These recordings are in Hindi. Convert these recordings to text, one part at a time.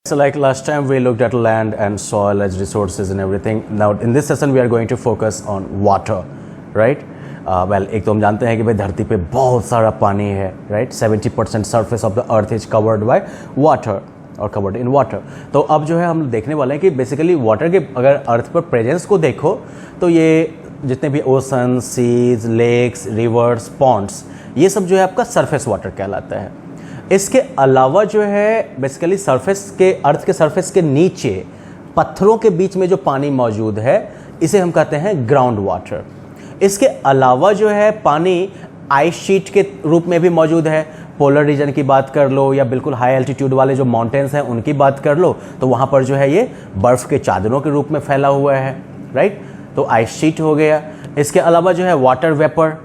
So like last time we looked at land and soil as resources and everything. Now in this session we are going to focus on water, right? Well, एक तो हम जानते हैं कि भाई धरती पे बहुत सारा पानी है, right? 70% surface of the earth is covered by water और covered in water. तो अब जो है हम देखने वाले हैं कि बेसिकली वाटर के अगर अर्थ पर प्रेजेंस को देखो तो ये जितने भी ocean, seas, lakes, rivers, ponds, ये सब जो है आपका सरफेस वाटर कहलाता है। इसके अलावा जो है बेसिकली सरफेस के अर्थ के सरफेस के नीचे पत्थरों के बीच में जो पानी मौजूद है इसे हम कहते हैं ग्राउंड वाटर। इसके अलावा जो है पानी आइस शीट के रूप में भी मौजूद है। पोलर रीजन की बात कर लो या बिल्कुल हाई एल्टीट्यूड वाले जो माउंटेन्स हैं उनकी बात कर लो तो वहाँ पर जो है ये बर्फ़ के चादरों के रूप में फैला हुआ है, राइट? तो आइस शीट हो गया। इसके अलावा जो है वाटर वेपर,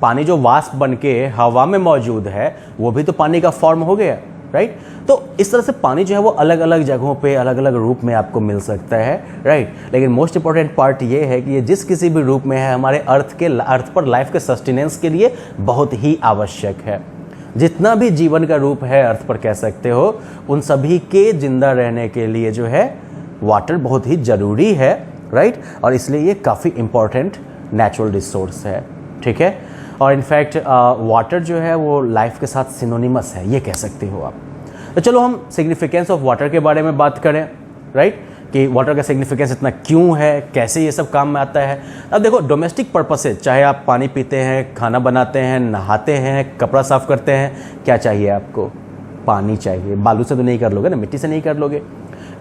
पानी जो वाष्प बन के हवा में मौजूद है वो भी तो पानी का फॉर्म हो गया, राइट? तो इस तरह से पानी जो है वो अलग अलग जगहों पे अलग अलग रूप में आपको मिल सकता है, राइट? लेकिन मोस्ट इंपॉर्टेंट पार्ट ये है कि ये जिस किसी भी रूप में है हमारे अर्थ पर लाइफ के सस्टेनेंस के लिए बहुत ही आवश्यक है। जितना भी जीवन का रूप है अर्थ पर कह सकते हो, उन सभी के जिंदा रहने के लिए जो है वाटर बहुत ही ज़रूरी है, राइट? और इसलिए ये काफ़ी इम्पॉर्टेंट नेचुरल रिसोर्स है, ठीक है? और इनफैक्ट वाटर जो है वो लाइफ के साथ सिनोनिमस है, ये कह सकते हो आप। तो चलो हम सिग्निफिकेंस ऑफ वाटर के बारे में बात करें, राइट? कि वाटर का सिग्निफिकेंस इतना क्यों है, कैसे ये सब काम में आता है। अब देखो, डोमेस्टिक पर्पसेज, चाहे आप पानी पीते हैं, खाना बनाते हैं, नहाते हैं, कपड़ा साफ करते हैं, क्या चाहिए आपको? पानी चाहिए। बालू से तो नहीं कर लोगे ना, मिट्टी से नहीं कर लोगे।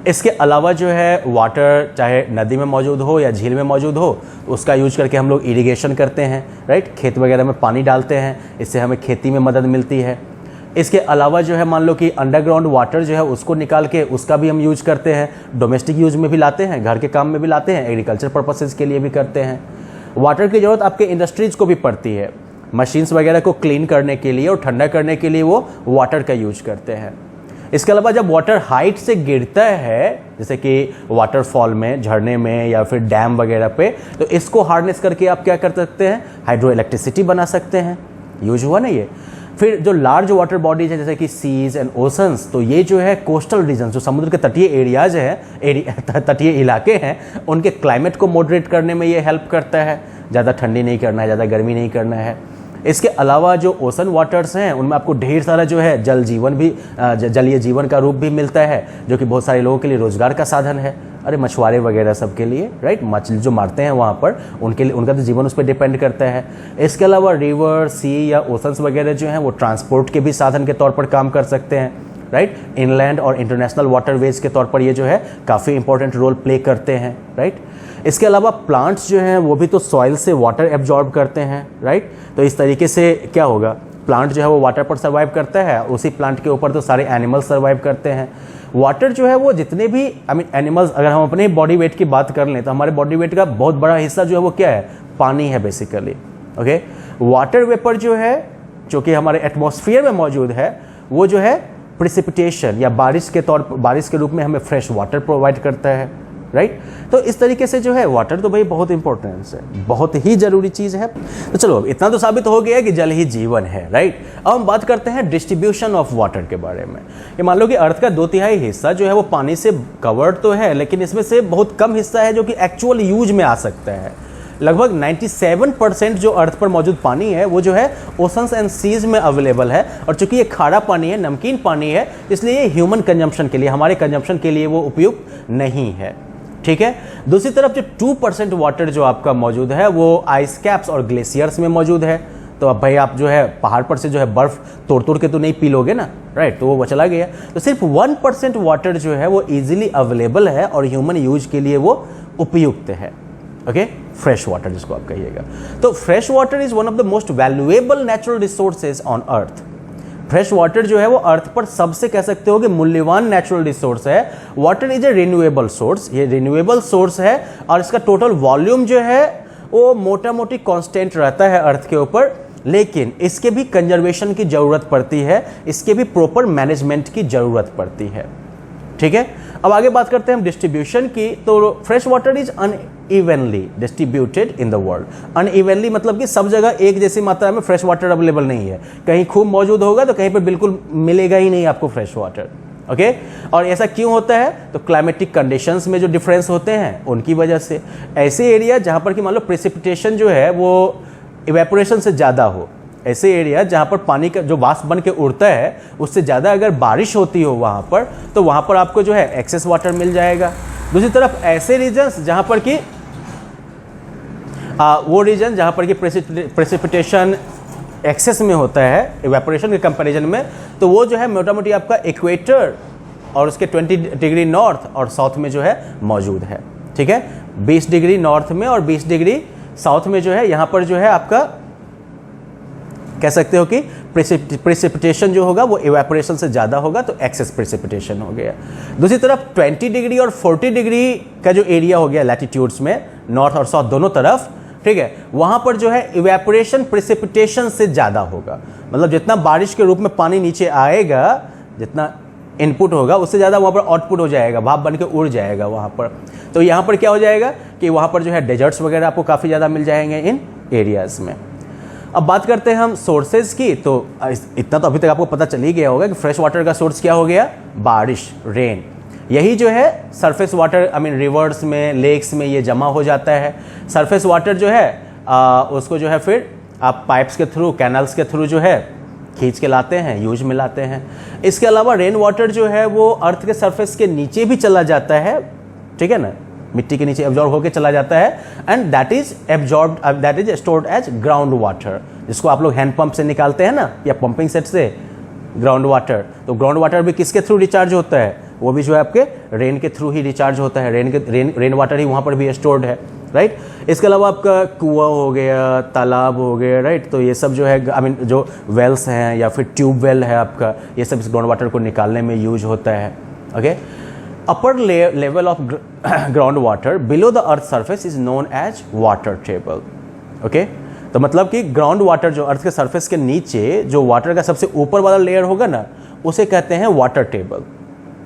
इसके अलावा जो है वाटर चाहे नदी में मौजूद हो या झील में मौजूद हो, उसका यूज करके हम लोग इरिगेशन करते हैं, राइट? खेत वगैरह में पानी डालते हैं, इससे हमें खेती में मदद मिलती है। इसके अलावा जो है मान लो कि अंडरग्राउंड वाटर जो है उसको निकाल के उसका भी हम यूज करते हैं, डोमेस्टिक यूज में भी लाते हैं, घर के काम में भी लाते हैं, एग्रीकल्चर पर्पसेस के लिए भी करते हैं। वाटर की ज़रूरत आपके इंडस्ट्रीज़ को भी पड़ती है, मशीन्स वगैरह को क्लीन करने के लिए और ठंडा करने के लिए वो वाटर का यूज करते हैं। इसके अलावा जब वाटर हाइट से गिरता है, जैसे कि वाटरफॉल में, झरने में या फिर डैम वगैरह पे, तो इसको हार्नेस करके आप क्या कर सकते हैं? हाइड्रो इलेक्ट्रिसिटी बना सकते हैं। यूज हुआ ना ये। फिर जो लार्ज वाटर बॉडीज है जैसे कि सीज एंड ओशंस, तो ये जो है कोस्टल रीजन, जो समुद्र के तटीय एरियाज हैं, तटीय इलाके हैं, उनके क्लाइमेट को मॉडरेट करने में ये हेल्प करता है। ज़्यादा ठंडी नहीं करना है, ज़्यादा गर्मी नहीं करना है। इसके अलावा जो ओशन वाटर्स हैं उनमें आपको ढेर सारा जो है जलीय जीवन का रूप भी मिलता है, जो कि बहुत सारे लोगों के लिए रोजगार का साधन है। अरे मछुआरे वगैरह सब के लिए, राइट? मछली जो मारते हैं वहाँ पर, उनके लिए उनका तो जीवन उस पर डिपेंड करता है। इसके अलावा रिवर, सी या ओशंस वगैरह जो हैं वो ट्रांसपोर्ट के भी साधन के तौर पर काम कर सकते हैं, राइट? इनलैंड और इंटरनेशनल वाटरवेज के तौर पर ये जो है काफ़ी इंपॉर्टेंट रोल प्ले करते हैं, राइट? इसके अलावा प्लांट्स जो हैं वो भी तो सॉइल से वाटर एब्जॉर्ब करते हैं, राइट? तो इस तरीके से क्या होगा, प्लांट जो है वो वाटर पर सर्वाइव करता है, उसी प्लांट के ऊपर तो सारे एनिमल्स सर्वाइव करते हैं। वाटर जो है वो जितने भी एनिमल्स, अगर हम अपने बॉडी वेट की बात कर लें तो हमारे बॉडी वेट का बहुत बड़ा हिस्सा जो है वो क्या है? पानी है बेसिकली, ओके? वाटर वेपर जो है, जो कि हमारे एटमॉस्फेयर में मौजूद है, वो जो है प्रिसिपिटेशन या बारिश के रूप में हमें फ्रेश वाटर प्रोवाइड करता है, राइट? तो इस तरीके से जो है वाटर तो भाई बहुत इंपॉर्टेंस है, बहुत ही जरूरी चीज़ है। तो चलो इतना तो साबित हो गया कि जल ही जीवन है, राइट? अब हम बात करते हैं डिस्ट्रीब्यूशन ऑफ वाटर के बारे में। ये मान लो कि अर्थ का 2/3 हिस्सा जो है वो पानी से कवर्ड तो है, लेकिन इसमें से बहुत कम हिस्सा है जो कि एक्चुअल यूज में आ सकता है। लगभग 97% जो अर्थ पर मौजूद पानी है वो जो है ओशंस एंड सीज में अवेलेबल है, और चूंकि ये खारा पानी है, नमकीन पानी है, इसलिए ये ह्यूमन कंजम्पशन के लिए, हमारे कंजम्पशन के लिए वो उपयुक्त नहीं है, ठीक है? दूसरी तरफ जो 2% वाटर जो आपका मौजूद है वो आइस कैप्स और ग्लेशियर्स में मौजूद है। तो अब भाई आप जो है पहाड़ पर से जो है बर्फ तोड़ के तो नहीं पी लोगे ना, राइट? तो वो चला गया। तो सिर्फ 1% वाटर जो है वो इजीली अवेलेबल है और ह्यूमन यूज के लिए वो उपयुक्त है, ओके? फ्रेश वाटर जिसको आप कहिएगा। तो fresh water is one of the most valuable natural resources on earth. Fresh water जो है वो अर्थ पर सबसे कह सकते हो कि मूल्यवान नेचुरल रिसोर्स है। Water is a renewable source, ये रिन्यूएबल सोर्स है और इसका टोटल वॉल्यूम जो है वो मोटा मोटी कांस्टेंट रहता है अर्थ के ऊपर, लेकिन इसके भी कंजर्वेशन की जरूरत पड़ती है, इसके भी प्रॉपर मैनेजमेंट की जरूरत पड़ती है, ठीक है? अब आगे बात करते हैं हम डिस्ट्रीब्यूशन की। तो fresh water is unevenly distributed in the world. Unevenly मतलब कि सब जगह एक जैसी मात्रा में फ्रेश वाटर अवेलेबल नहीं है। कहीं खूब मौजूद होगा तो कहीं पर बिल्कुल मिलेगा ही नहीं आपको फ्रेश वाटर, ओके और ऐसा क्यों होता है? तो क्लाइमेटिक कंडीशंस में जो डिफरेंस होते हैं उनकी वजह से। ऐसे एरिया जहाँ पर कि मान लो प्रेसिपिटेशन जो है वो इवेपोरेशन से ज़्यादा हो, ऐसे एरिया जहाँ पर पानी का जो वाष्प बन के उड़ता है उससे ज़्यादा अगर बारिश होती हो वहाँ पर, तो वहाँ पर आपको जो है एक्सेस वाटर मिल जाएगा। दूसरी तरफ ऐसे रीजन्स जहाँ पर कि वो रीजन जहाँ पर कि प्रेसिपिटेशन एक्सेस में होता है इवेपोरेशन के कंपैरिजन में, तो वो जो है मोटा मोटी आपका इक्वेटर और उसके 20 डिग्री नॉर्थ और साउथ में जो है मौजूद है। ठीक है, 20 डिग्री नॉर्थ में और 20 डिग्री साउथ में जो है यहाँ पर जो है आपका कह सकते हो कि प्रेसिपिटेशन जो होगा वो इवेपोरेशन से ज़्यादा होगा, तो एक्सेस प्रेसिपिटेशन हो गया। दूसरी तरफ 20 डिग्री और 40 डिग्री का जो एरिया हो गया लैटिट्यूड्स में, नॉर्थ और साउथ दोनों तरफ, ठीक है, वहां पर जो है इवेपोरेशन प्रेसिपिटेशन से ज़्यादा होगा। मतलब जितना बारिश के रूप में पानी नीचे आएगा, जितना इनपुट होगा उससे ज़्यादा वहाँ पर आउटपुट हो जाएगा, भाप बन के उड़ जाएगा वहाँ पर। तो यहाँ पर क्या हो जाएगा कि वहाँ पर जो है डेजर्ट्स वगैरह आपको काफ़ी ज़्यादा मिल जाएंगे इन एरियाज़ में। अब बात करते हैं हम सोर्सेज की, तो इतना तो अभी तक आपको पता चल ही गया होगा कि फ्रेश वाटर का सोर्स क्या हो गया? बारिश, रेन। यही जो है surface water I mean reverse में, लेक्स में ये जमा हो जाता है। सरफेस वाटर जो है उसको जो है फिर आप पाइप्स के थ्रू, कैनल्स के थ्रू जो है खींच के लाते हैं, यूज में लाते हैं। इसके अलावा रेन वाटर जो है वो अर्थ के सरफेस के नीचे भी चला जाता है, ठीक है ना, मिट्टी के नीचे एब्जॉर्ब होकर चला जाता है, and that is absorbed, that is stored as ground water, जिसको आप लोग हैंड पंप से निकालते हैं ना, या पंपिंग सेट से ग्राउंड वाटर। तो ग्राउंड वाटर भी किसके थ्रू रिचार्ज होता है? वो भी जो है आपके रेन के थ्रू ही रिचार्ज होता है। रेन वाटर ही वहाँ पर भी स्टोर्ड है, राइट। इसके अलावा आपका कुआं हो गया, तालाब हो गया, राइट। तो ये सब जो है आई मीन जो वेल्स हैं या फिर ट्यूब वेल है आपका, ये सब इस ग्राउंड वाटर को निकालने में यूज होता है। Okay, upper level of ground water below the earth surface is known as water table. Okay, तो मतलब कि ग्राउंड वाटर जो अर्थ के सरफेस के नीचे जो वाटर का सबसे ऊपर वाला लेयर होगा ना, उसे कहते हैं वाटर टेबल।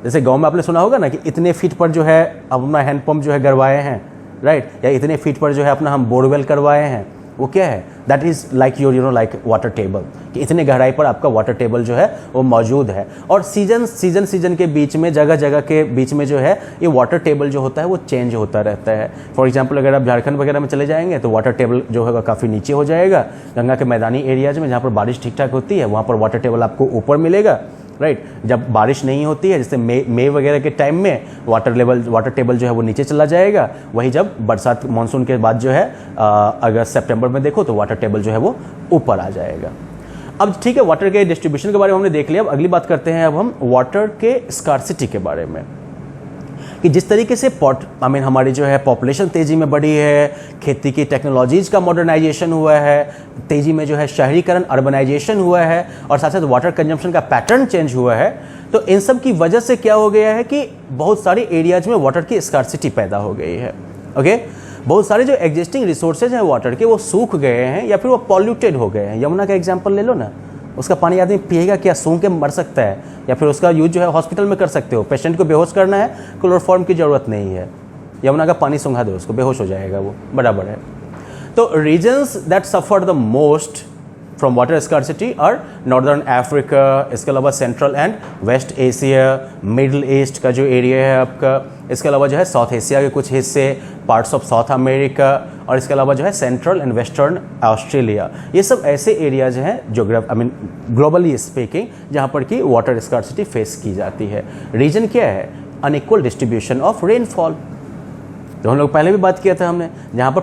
जैसे गांव में आपने सुना होगा ना कि इतने फीट पर जो है अपना हैंडपंप जो है गड़वाए हैं, राइट, या इतने फीट पर जो है अपना हम बोरवेल करवाए हैं, वो क्या है? That is like your like water table, कि इतने गहराई पर आपका वाटर टेबल जो है वो मौजूद है। और सीजन के बीच में, जगह जगह के बीच में जो है ये वाटर टेबल जो होता है वो चेंज होता रहता है। फॉर एग्जांपल अगर आप झारखंड वगैरह में चले जाएंगे तो वाटर टेबल जो है काफ़ी नीचे हो जाएगा। गंगा के मैदानी एरियाज में जहाँ पर बारिश ठीक ठाक होती है वहाँ पर वाटर टेबल आपको ऊपर मिलेगा, राइट। जब बारिश नहीं होती है, जैसे मई वगैरह के टाइम में वाटर टेबल जो है वो नीचे चला जाएगा। वही जब बरसात मानसून के बाद जो है अगस्त सितंबर में देखो तो वाटर टेबल जो है वो ऊपर आ जाएगा। अब ठीक है, वाटर के डिस्ट्रीब्यूशन के बारे में हमने देख लिया। अब अगली बात करते हैं अब हम वाटर के स्कार्सिटी के बारे में, कि जिस तरीके से हमारी जो है पॉपुलेशन तेज़ी में बढ़ी है, खेती की टेक्नोलॉजीज़ का मॉडर्नाइजेशन हुआ है, तेज़ी में जो है शहरीकरण, अर्बनाइजेशन हुआ है, और साथ साथ वाटर कंजम्पशन का पैटर्न चेंज हुआ है, तो इन सब की वजह से क्या हो गया है कि बहुत सारे एरियाज में वाटर की स्कार्सिटी पैदा हो गई है। ओके, बहुत सारे जो एग्जिस्टिंग रिसोर्सेज हैं वाटर के वो सूख गए हैं या फिर वो पॉल्यूटेड हो गए हैं। यमुना का एग्जाम्पल ले लो ना, उसका पानी आदमी पिएगा क्या? सूंघ के मर सकता है, या फिर उसका यूज जो है हॉस्पिटल में कर सकते हो। पेशेंट को बेहोश करना है, क्लोरोफॉर्म की ज़रूरत नहीं है, यमुना का पानी सूंघा दो उसको, बेहोश हो जाएगा वो, बराबर है। तो reasons that suffer the most from water scarcity और नॉर्दर्न अफ्रीका, इसके अलावा central and west Asia, middle east का जो एरिया है आपका, इसके अलावा जो है साउथ एशिया के कुछ हिस्से, पार्ट्स ऑफ साउथ अमेरिका, और इसके अलावा जो है सेंट्रल एंड वेस्टर्न ऑस्ट्रेलिया। ये सब ऐसे एरियाज हैं जो ग्लोबली स्पीकिंग जहाँ पर कि वाटर स्कार्सिटी फेस की जाती है। रीजन क्या है? Unequal distribution of rainfall. तो हम लोग पहले भी बात किया था हमने, जहाँ पर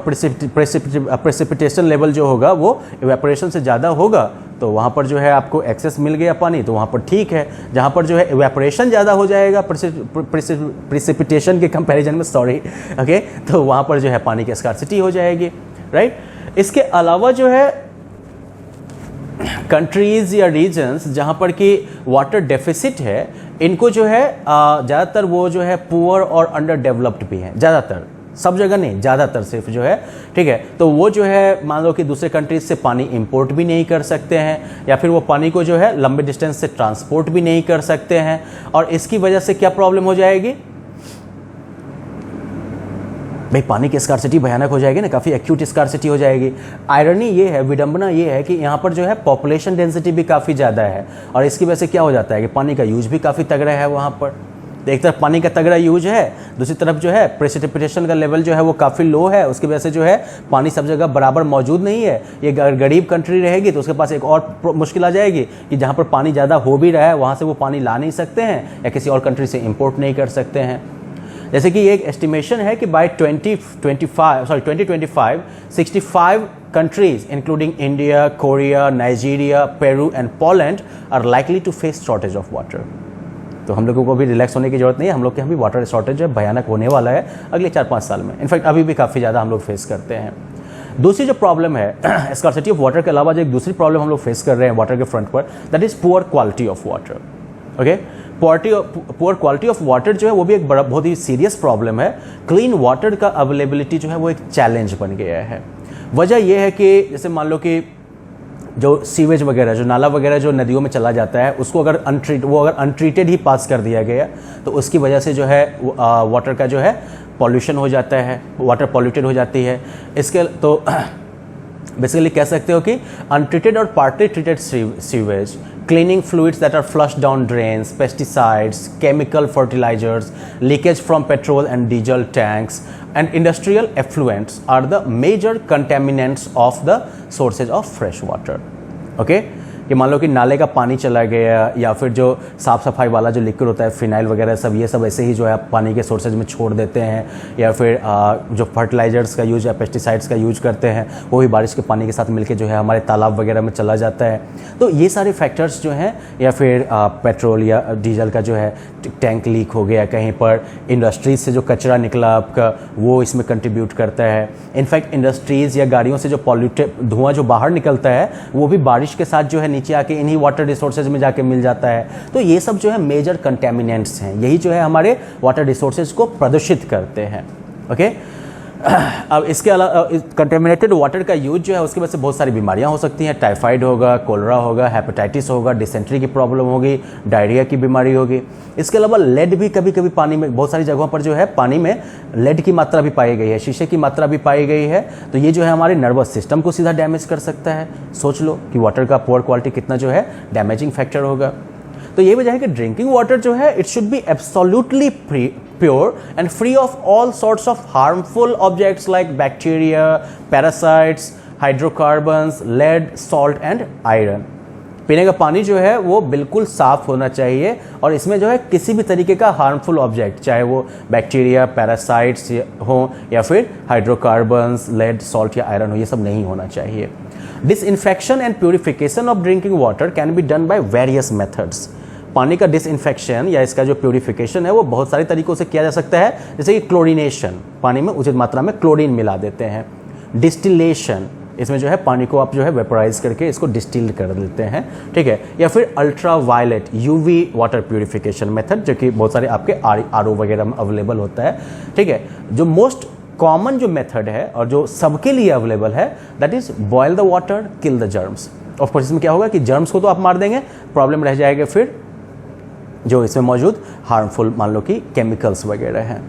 प्रेसिपिटेशन लेवल जो होगा वो इवेपोरेशन से ज़्यादा होगा तो वहाँ पर जो है आपको एक्सेस मिल गया पानी, तो वहाँ पर ठीक है। जहाँ पर जो है इवेपोरेशन ज़्यादा हो जाएगा प्रेसिपिटेशन के कंपैरिजन में, सॉरी, ओके, तो वहाँ पर जो है पानी की स्कार्सिटी हो जाएगी, राइट। इसके अलावा जो है कंट्रीज़ या रीजन्स जहाँ पर कि वाटर डेफिसिट है, इनको जो है ज़्यादातर वो जो है पुअर और अंडर डेवलप्ड भी हैं, ज़्यादातर, सब जगह नहीं, ज़्यादातर सिर्फ जो है, ठीक है। तो वो जो है मान लो कि दूसरे कंट्रीज से पानी इंपोर्ट भी नहीं कर सकते हैं, या फिर वो पानी को जो है लंबे डिस्टेंस से ट्रांसपोर्ट भी नहीं कर सकते हैं, और इसकी वजह से क्या प्रॉब्लम हो जाएगी? भाई पानी की स्कार्सिटी भयानक हो जाएगी ना, काफ़ी एक्यूट स्कार्सिटी हो जाएगी। आयरनी ये है, विडंबना ये है कि यहाँ पर जो है पॉपुलेशन डेंसिटी भी काफ़ी ज़्यादा है, और इसकी वजह से क्या हो जाता है कि पानी का यूज भी काफ़ी तगड़ा है वहाँ पर। तो एक तरफ पानी का तगड़ा यूज है, दूसरी तरफ जो है प्रेसिपिटेशन का लेवल जो है वो काफ़ी लो है, उसकी वजह से जो है पानी सब जगह बराबर मौजूद नहीं है। ये गरीब कंट्री रहेगी तो उसके पास एक और मुश्किल आ जाएगी कि जहाँ पर पानी ज़्यादा हो भी रहा है वहाँ से वो पानी ला नहीं सकते हैं या किसी और कंट्री से इम्पोर्ट नहीं कर सकते हैं। जैसे कि एक एस्टिमेशन है कि bye 2025 65 countries including India, Korea, Nigeria, Peru and Poland are likely to face shortage of water। तो हम लोगों को भी रिलैक्स होने की जरूरत नहीं है, हम लोग के यहाँ भी वाटर शॉर्टेज है भयानक होने वाला है अगले 4-5 साल में। इनफैक्ट अभी भी काफ़ी ज़्यादा हम लोग फेस करते हैं। दूसरी जो प्रॉब्लम है स्कार्सिटी ऑफ वाटर के अलावा जो एक दूसरी प्रॉब्लम हम लोग फेस कर रहे हैं वाटर के फ्रंट पर, that is poor quality of water. Okay, poor quality of water जो है वो भी एक बड़ा बहुत ही सीरियस प्रॉब्लम है। क्लीन वाटर का अवेलेबिलिटी जो है वो एक चैलेंज बन गया है। वजह यह है कि जैसे मान लो कि जो सीवेज वगैरह, जो नाला वगैरह जो नदियों में चला जाता है, उसको अगर अनट्रीटेड ही पास कर दिया गया तो उसकी वजह से जो है वाटर का जो है पॉल्यूशन हो जाता है, वाटर पॉल्यूटेड हो जाती है। इसके तो बेसिकली कह सकते हो कि अनट्रीटेड और partly treated sewage, cleaning fluids that are flushed down drains, pesticides, chemical fertilizers, leakage from petrol and diesel tanks, and industrial effluents are the major contaminants of the sources of fresh water. Okay? कि मान लो कि नाले का पानी चला गया या फिर जो साफ़ सफाई वाला जो लिक्विड होता है, फिनाइल वगैरह सब, ये सब ऐसे ही जो है पानी के सोर्सेज में छोड़ देते हैं, या फिर जो फर्टिलाइजर्स का यूज या पेस्टिसाइड्स का यूज करते हैं वो भी बारिश के पानी के साथ मिलके जो है हमारे तालाब वगैरह में चला जाता है। तो ये सारे फैक्टर्स जो हैं, या फिर पेट्रोल या डीजल का जो है टैंक लीक हो गया कहीं पर, इंडस्ट्रीज से जो कचरा निकला आपका वो इसमें कंट्रीब्यूट करता है। इनफैक्ट इंडस्ट्रीज़ या गाड़ियों से जो पॉल्यूटेड धुआं जो बाहर निकलता है वो भी बारिश के साथ जो है नीचे आके इन्हीं वाटर रिसोर्सेज में जाके मिल जाता है। तो ये सब जो है मेजर कंटेमिनेंट्स हैं, यही जो है हमारे वाटर रिसोर्सेज को प्रदूषित करते हैं। ओके, अब इसके अलावा कंटेमिनेटेड वाटर का यूज जो है उसकी वजह से बहुत सारी बीमारियां हो सकती हैं। टाइफाइड होगा, कोलरा होगा, हेपेटाइटिस होगा, डिसेंट्री की प्रॉब्लम होगी, डायरिया की बीमारी होगी। इसके अलावा लेड भी कभी कभी पानी में, बहुत सारी जगहों पर जो है पानी में लेड की मात्रा भी पाई गई है, शीशे की मात्रा भी पाई गई है। तो ये जो है हमारे नर्वस सिस्टम को सीधा डैमेज कर सकता है। सोच लो कि वाटर का पुअर क्वालिटी कितना जो है डैमेजिंग फैक्टर होगा। तो ये वजह है कि ड्रिंकिंग वाटर जो है it should be absolutely pure and free of all sorts of harmful objects like bacteria, parasites, hydrocarbons, lead, salt and iron. पीने का पानी जो है वो बिल्कुल साफ होना चाहिए और इसमें जो है किसी भी तरीके का हार्मफुल ऑब्जेक्ट, चाहे वो बैक्टीरिया, पैरासाइट्स हो या फिर हाइड्रोकार्बन्स, लेड, सॉल्ट या आयरन हो, ये सब नहीं होना चाहिए। Disinfection and purification of drinking water can be done by various methods. पानी का डिसइंफेक्शन या इसका जो प्यूरिफिकेशन है वो बहुत सारे तरीकों से किया जा सकता है, जैसे कि क्लोरीनेशन, पानी में उचित मात्रा में क्लोरीन मिला देते हैं। डिस्टिलेशन, इसमें जो है पानी को आप जो है वेपराइज करके इसको डिस्टिल कर देते हैं, ठीक है। या फिर ultraviolet UV water purification method, जो कि बहुत सारे आपके आरओ वगैरह में अवेलेबल होता है, ठीक है। जो मोस्ट कॉमन जो मेथड है और जो सबके लिए अवेलेबल है, that is boil the water, kill the germs. Of course इसमें क्या होगा कि जर्म्स को तो आप मार देंगे, प्रॉब्लम रह जाएगा फिर जो इसमें मौजूद हार्मफुल मान लो कि केमिकल्स वगैरह हैं।